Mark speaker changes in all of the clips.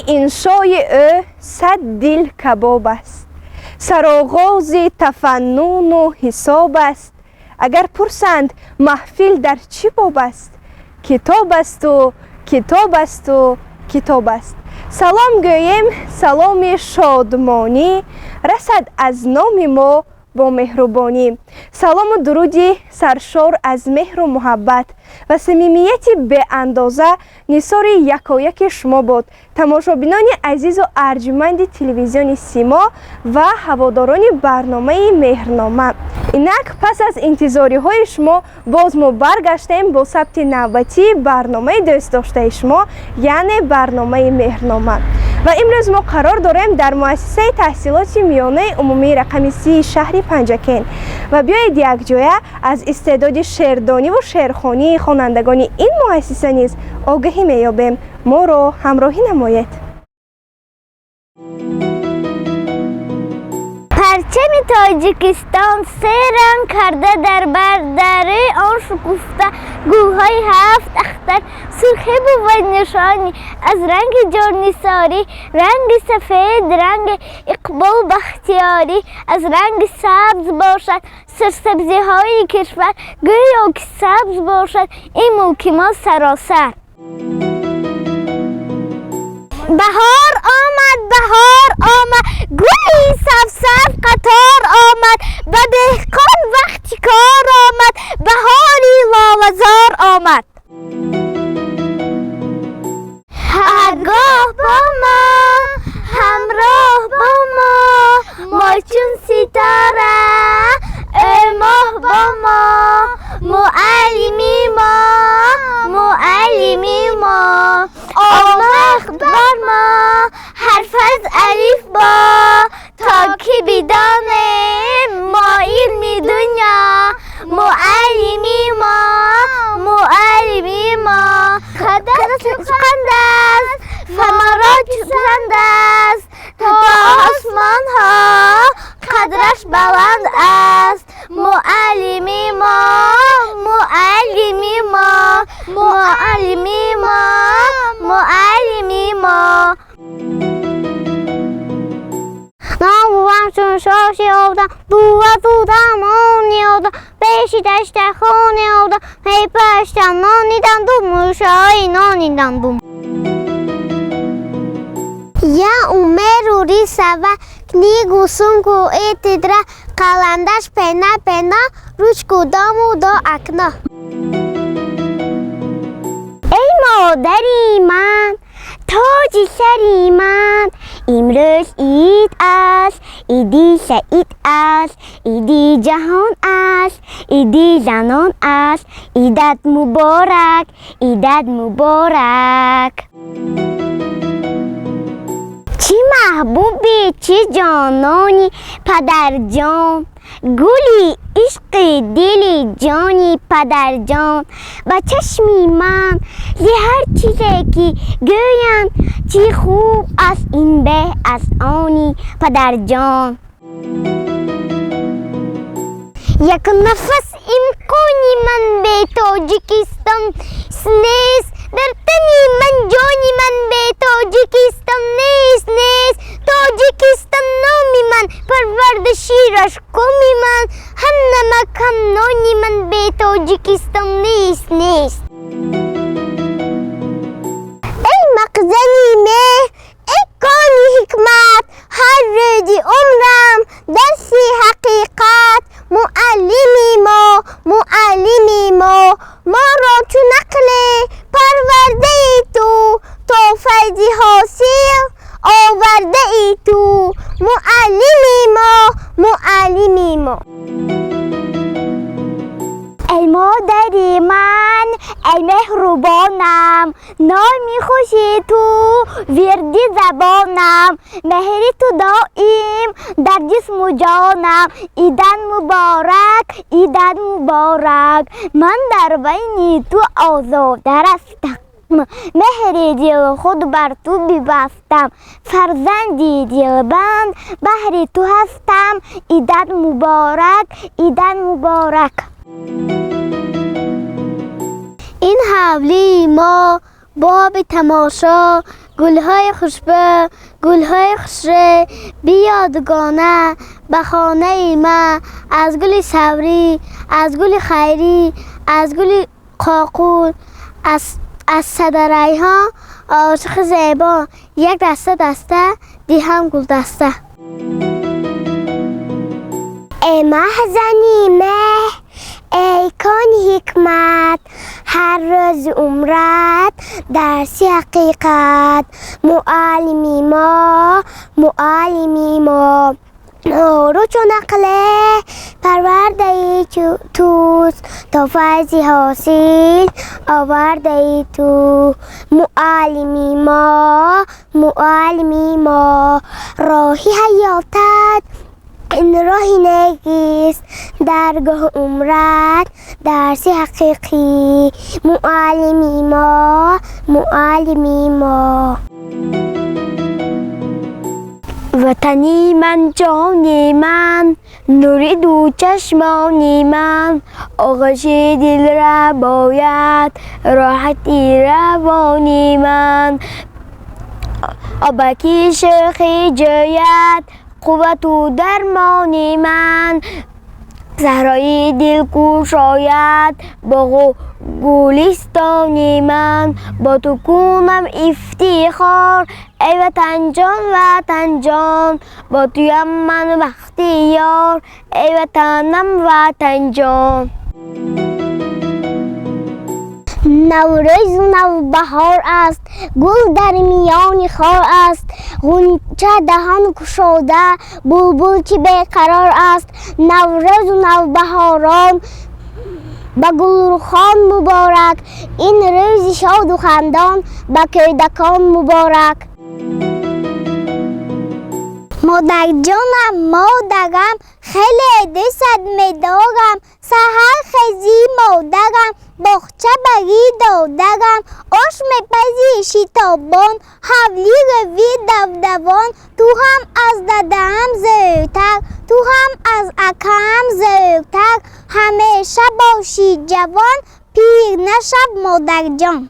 Speaker 1: انشای او صد دل کباب است، سرآغاز تفنن و حساب است. اگر پرسند محفل در چی باب است، کتاب است و کتاب است و کتاب است. سلام گویم سلام شادمانی، رسد از نام ما با مهربانی. سلام و درودی سرشار از مهر و محبت و صمیمیتی به اندازه نثار یکایک شما باد، تماشابینان عزیز و ارجمند تلویزیون سیما و هواداران برنامه مهرنامه. اینک پس از انتظاری های شما باز ما برگشتیم با ثبت نوبتی برنامه دوست داشته شما، یعنی برنامه مهرنامه. و امروز ما قرار داریم در مؤسسه تحصیلات میانه عمومی رقم 30 شهر پنجکین و بیایید یک جایه از استعداد شعردانی و شعرخوانی خوانندگان این مؤسسه نیز آگاهی میابیم. ما را همراهی نمایید.
Speaker 2: پرچم تاجیکستان سه رنگ کرده در بردره آن شکفته، گوهای هفت اختر سرخی بود نشانی از رنگ جانثاری، رنگ سفید رنگ اقبال بختیاری، از رنگ سبز باشد سرسبزی های کشور، گویا که سبز باشد این ملک ما سراسر. بهار آمد بهار آمد، گلی سبز قطار آمد، به دهقان وقتی کار آمد، بهاری لاوزار آمد. هرگاه با ما همراه با ما چون ستاره، ای ماه با ما معلمی ما آموخت بر ما حرف از الف با، تا که بدانیم ما علم دنیا. معلمی ما قدرت چند است ثمرات چند است، تا آسمان ها قدرش بلند است. معلمی ما ناموام چون شاشی آودم، دو دودم آنی آودم، پیشی دشت خانی آودم، هی پشتم نانیدم دو موشایی نانیدم دو. یا عمر ری سوا کلیگو سنگو ایتدره، قلندش پینا روش کدامو دا اکنا. ای مادری من تاج سری من، امروز عید است عیدی سعید است، عیدی جهان است عیدی زنان است، عیدت مبارک عیدت مبارک. چی محبوبی چی جانانی پدر جان، گلی عشق دلی جانی پدر جان، با چشمی من زی هر چیزی که گویند چی خوب است این به از آنی پدر جان. یک نفس امکانی من به تاجیکستان نیست، در تنی من جانی من به تاجیکستان نیست. تاجیکستان نامی من پرورد شیرش قومی من، هم نمک هم نانی من به تاجیکستان نیست. ای مخزنی مهر ای کانی حکمت، هر روزی عمرم درسی حقیقت. معلمی ما را چون نقل پرورده ای تو فیضی حاصل آورده ای تو. معلمی ما ای مادری من ای مهربانم، نامی خوشی تو وردی زبانم، مهری تو دائم در جسم و جانم. عیدت مبارک من در بین تو آزاده رفتم. مهر دل خود بر تو ببستم، فرزندی دلبند بهر تو هستم. عیدت مبارک، عیدت مبارک. این حولی ما باب تماشا، گلهای خوشبه گلهای خوشه بیادگانه به خانه ما. از گل صبری، از گل خیری، از گل قاقول، از صد ریحان عاشق زیبا، یک دسته دسته دیهم گل دسته. ای محزنی مه، ای کن حکمت، هر روز عمرت درسی حقیقت. معلمی ما، معلمی ما، نورو چون عقله پرورده ای توست، تا فیضی حاصل آورده ای تو. معلمی ما، معلمی ما، راهی حیاتت این راهی نگیست، درگاه عمرت درسی حقیقی. معلمی ما، معلمی ما. وطنی من، جانی من، نوری دو چشمانی من، آغوش دل را باید، راحتی روانی من. آبکی شوخی جوید، قوت و درمانی من. زهرای دل گشاید، باغ و گلستانی من. با تو کنم افتخار ای وطن جان، وطن جان. با تویم من وقتی یار ای وطنم، وطن جان. نوروز نوبهار است، گل در میان خار است. غنچه دهان گشاده، بلبل که بیقرار است. نوروز و نوبهاران به گلرخان مبارک، این روز شاد و خندان به کودکان مبارک. مادر جانم، مادرم، خیلی دوست می‌دارم. سحر خیزی مادرم، باغچه بری دادرم. آش میپزی شتابان، حولی روی دودوان. تو هم از ددم زودتر، تو هم از اکم زودتر. همیشه باشی جوان، پیر نشب مادر جان.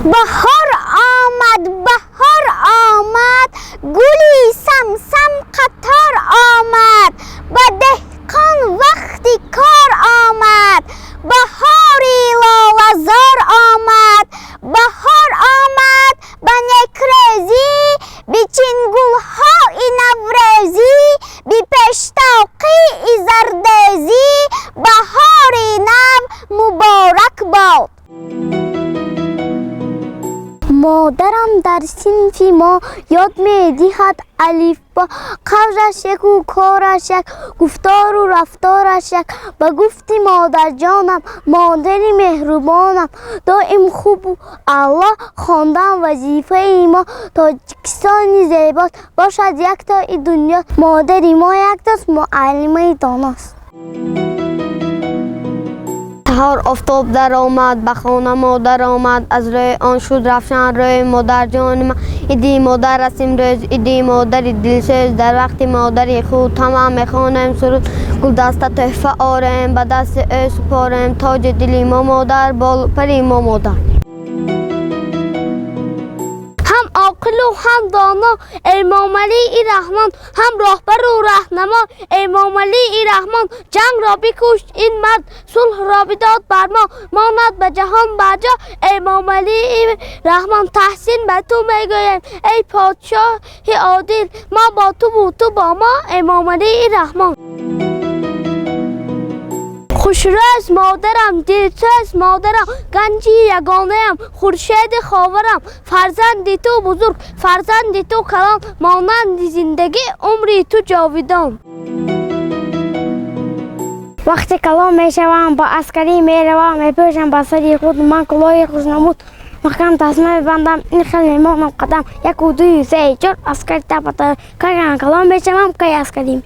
Speaker 2: بهار آمد، بهار آمد، گلی سمسم قطار آمد. به دهقان وقتی کار آمد، بهاری لاله‌زار آمد. بهار آمد به نیکروزی، بچین گل‌های نوروزی. بی پیشتاقی زردوزی، بهاری نو مبارک باد. مادرم در صنف ما یاد می‌دهد الف با، قولش یک و کارش یک، گفتار و رفتارش یک. به گفتی مادر جانم، مادری مهربانم، دائم خوب و الله خواندن وظیفه ما. تاجیکستان زیباست باشد یک تا این دنیا، مادری ما یک تاست، معلمه داناست. سحر آفتاب در آمد، به خانه مادر آمد. از روی آن شد رفشن روی مادر جان من. ایدی مادر رسیم روز، ایدی مادر دلسوز. در وقت مادری خود تمام میخوانم سرود. گل دسته تحفه آرم، به دست او سپارم. تاج دلی ما مادر، بال پری ما مادر. هم عاقل و هم دانا امام علی رحمان، هم راهبر و رهنما امام علی رحمان. جنگ را بکشت این مرد، صلح را بداد بر ما. ماند به جهان برجا امام علی رحمان. تحسین به تو میگویم ای پادشاه عادل، ما با تو بود تو با ما امام علی رحمان. خوشروز مادرم، دلسوز مادرم، گنجی یگانه‌ام، خورشید خاورم. فرزند تو بزرگ، فرزند تو کلان، مانند زندگی عمری تو جاویدان. وقتی کلان میشوم با عسکری میروم، میپوشم با سری خود من کلاه خوشنمود. محکم تسمه ببندم این خیلی میمانم قدم. یک و دوی سه چهار عسکری تپتا که کلان میشوم که عسکری.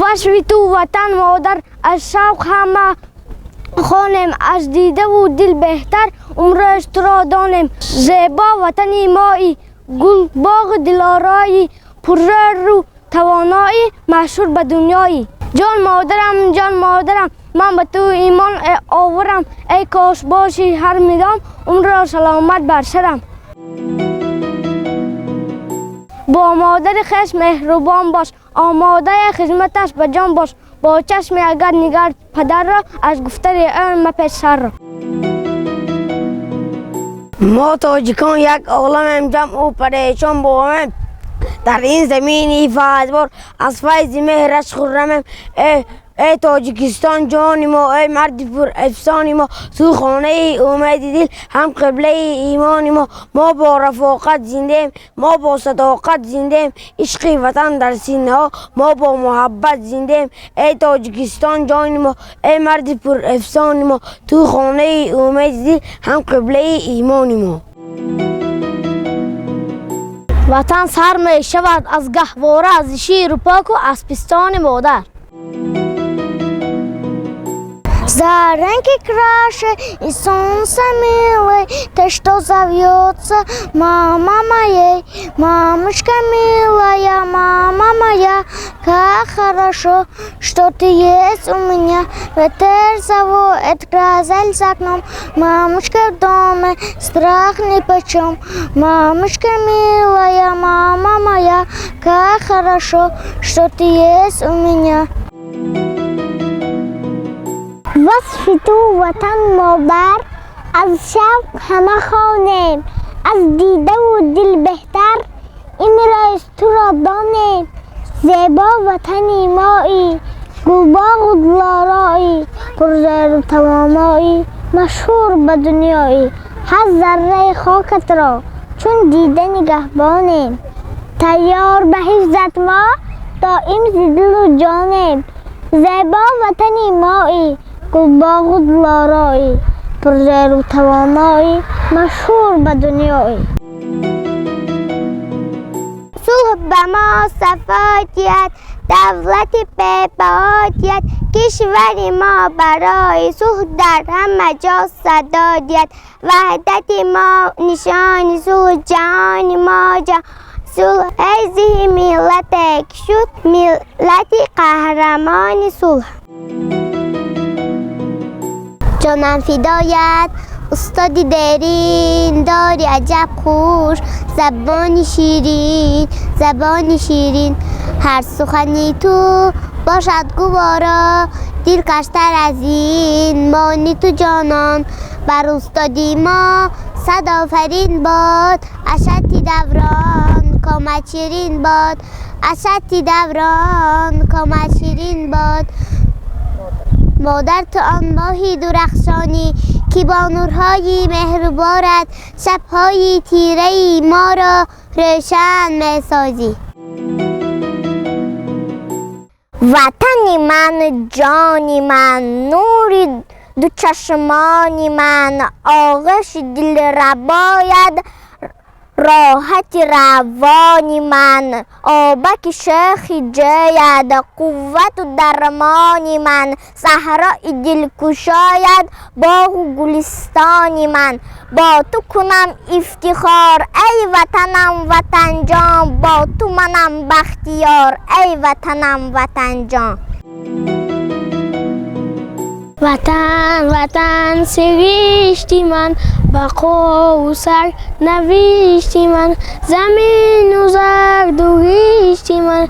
Speaker 2: وشوی تو وطن مادر، از شوق همه خانم از دیده و دل بهتر عمرش تو را دانم زیبا وطنی مایی گل باغ دلارایی پرزر رو توانایی مشهور به دنیایی جان مادرم من به تو ایمان آورم ای کاش باشی هر میدام عمر را سلامت بر سرم با مادر خویش مهربان باش آماده خدمتش به جان باش با چشم اگر نگر پدر را از گفتار علم پسر را
Speaker 3: ما تاجیکان یک عالم جمع و پریشان بامیم در این زمینی فیضبار از فیض مهرش خرمیم ای تاجیکستان جان ما ای مرد پر افسان ما تو خانه امید دل هم قبله ایمان ما با رفاقت زنده ما با صداقت زنده عشق وطن در سینه ها ما با محبت زنده ای تاجیکستان جان ما ای مرد پر افسان ما تو خانه امید دل هم قبله ایمان ما
Speaker 2: وطن سر می شود از گهواره از شیر و پاک و از پستان مادر За рынки краше и солнце милое, ты что зовется, мама моей, мамочка милая, мама моя, как хорошо, что ты есть у меня, ветер завоет, грозель за окном, мамочка в доме, страх ни почем, мамочка милая, мама моя, как хорошо, что ты есть у меня. وصف تو وطن مادر از شب همه خوانیم از دیده و دل بهتر امروز تو را دانیم زیبا وطنی مایی گلباغ و دلارایی پرزر و توانایی مشهور به دنیایی هر ذره خاکت را چون دیده نگهبانیم تیار به حفظت ما دائم ز دل و جانیم زیبا وطنی مایی گلباغ و دلارایی پرزر و توانایی مشهور به دنیایی صلح به ما صفاتیت دولت به بهادیت کشور ما برای صلح در همه جا صدادیت وحدت ما نشان صلح جهان ما صلح هذه ملت شد ملت قهرمان صلح جانم فدایت استادی درین داری عجب خوش زبانی شیرین هر سخنی تو باشد گوارا دلکشتر از این مانی تو جانان بر استادی ما صد آفرین باد اشتی دوران کامت شیرین باد اشتی دوران کامت شیرین باد مادر تو آن ماهی درخشانی که با نورهای مهربانت شبهای تیره ما را روشن می‌سازی وطنی من جانی من نوری دو چشمانی من آغوش دل رباید راحت روانی من آبک شیخی جاید قوت و درمانی من صحرای دل کشاید باغ و گلستانی من با تو کنم افتخار ای وطنم وطن جان با تو منم بختیار ای وطنم وطن جان وطن سرشتی من بقا و سر نوشتی من زمین و زرد و هشتی من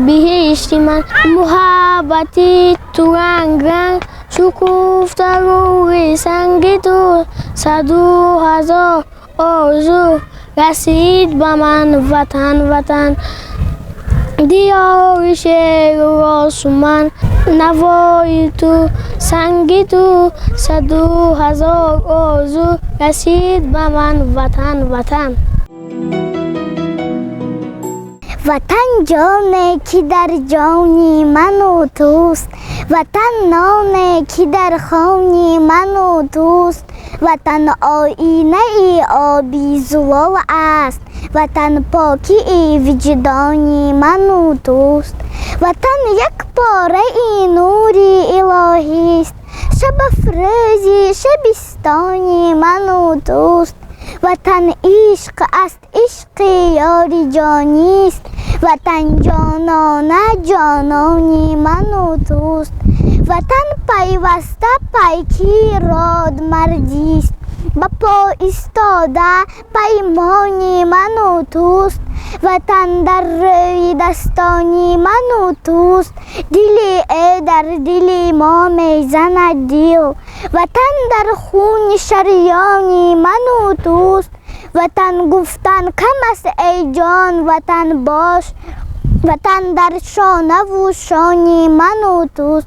Speaker 2: بهشتی من محبتی تو رنگ شکفته روی سنگ تو 100,000 آرزو رسید به من وطن دیار شیر و آسمان نوای تو سنگی تو 100,000 آرزو رسید به من وطن وطن جانه که در جانی من و توست وطن نانه که در خوانی من و توست وطن آینه ای آبی زلال است، وطن پاکی ای وجدانی من و توست، وطن یک پاره ای نوری الهی است، شب افروزی شبستانی من و توست، وطن عشق است، عشق یاری جانی است، وطن جانانه جانانی من و توست، وطن پیوسته پیکی راد مردی است، با پا ایستاده پیمانی من و توست، وطن در روی دستانی من و توست، دل ای در دل ما میزند دل، وطن در خون شریانی من و توست، وطن گفتن کم است ای جان وطن باش، وطن در شانه و شانی من و توست،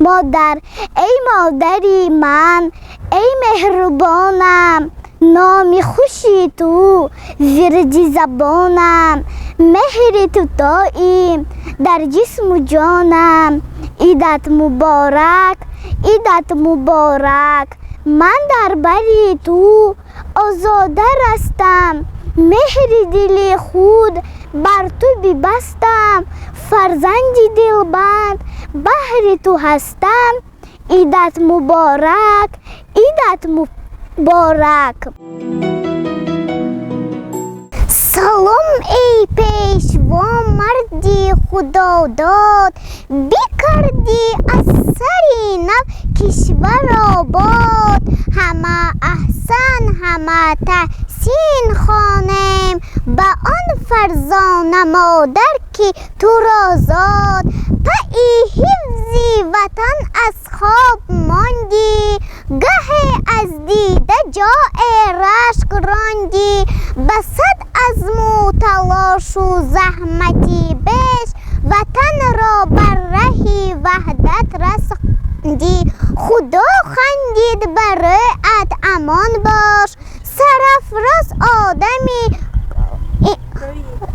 Speaker 2: مادر ای مادری من ای مهربانم، نام خوشی تو ورد زبانم، مهر تو دائم در جسم و جانم، عیدت مبارک عیدت مبارک، من در بری تو آزاده رستم، مهر دل خود بر تو ببستم، فرزند دلبند بهر تو هستم، عیدت مبارک عیدت مبارک. سلام ای پیشوا مردی خدا داد، بکردی از سری نو کشور آباد، همه احسن همه تحسین خوانیم، به آن فرزانه مادر که تو را زاد، پای حفظی وطن از خواب ماندی، گه از دیده جای رشک راندی، به صد عزم و تلاش و زحمتی بیش، وطن را بر راه وحدت رساندی، خدا خندید برایت امان باش، سرافراز آدمی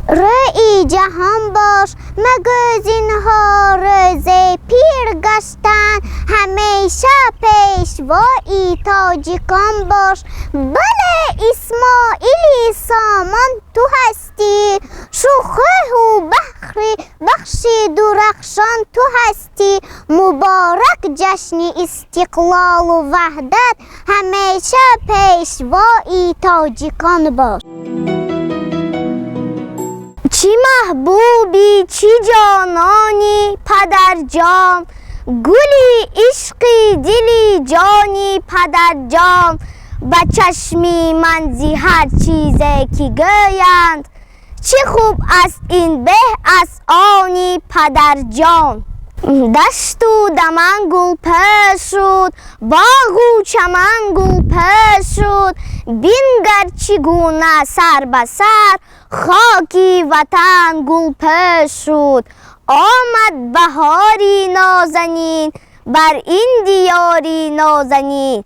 Speaker 2: روی جهان باش، مگزینها روز پیر گشتن، همیشه پیشوای تاجیکان باش، بله اسماعیلی سامان تو هستی، شوخه و بخش درخشان تو هستی، مبارک جشن استقلال و وحدت، همیشه پیشوای تاجیکان باش. چی محبوبی چی جانانی پدر جان، گلی عشقی دلی جانی پدر جان، به چشمی منزی هر چیزی که گویند، چه خوب است این به از آنی پدر جان، دشت و دمن گل پر شد، باغ و چمن گل پر شد، بینگر چگونه سر به سر خاکی وطن گل پر شد، آمد بهاری نازنین بر این دیاری نازنین،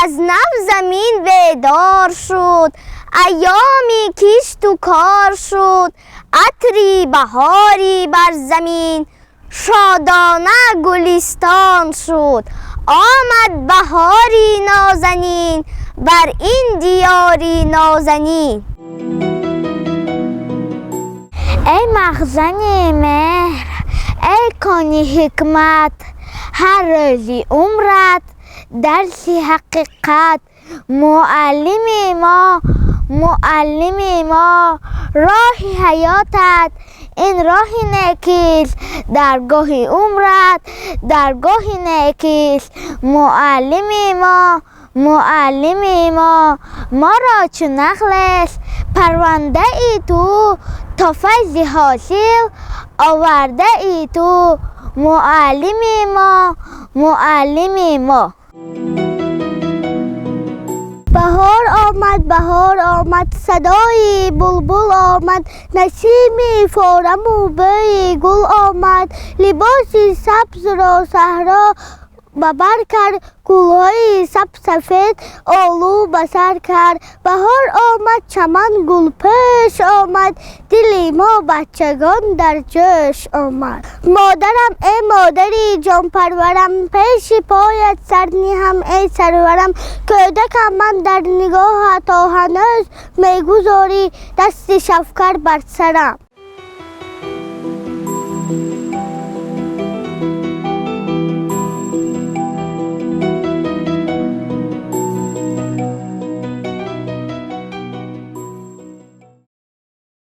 Speaker 2: از نو زمین بیدار شد، ایامی کشت و کار شد، عطری بهاری بر زمین شادانه گلستان شد، آمد بهاری نازنین بر این دیاری نازنین. ای مخزن مهر ای کانی حکمت، هر روزی عمرت درسی حقیقت، معلم ما راه حیاتت این راه نیکیست، درگاه عمرت درگاه نیکیست، معلم ما را چو نخلست، پرونده ای تو تا فیض حاصل آورده ای تو، معلم ما. بهار آمد صدای بلبل آمد، نسیم فارم و بوی گل آمد، لباسی سبز را صحرا ببر کرد، گلهای سبز آلو بسر کرد. بهار آمد، چمن گل پوش آمد، دل ما بچگان در جوش آمد. مادرم ای مادری جان پرورم، پیش پایت سر نهم ای سرورم. کودکم من در نگاه تا هنوز میگذاری دست شفقت بر سرم.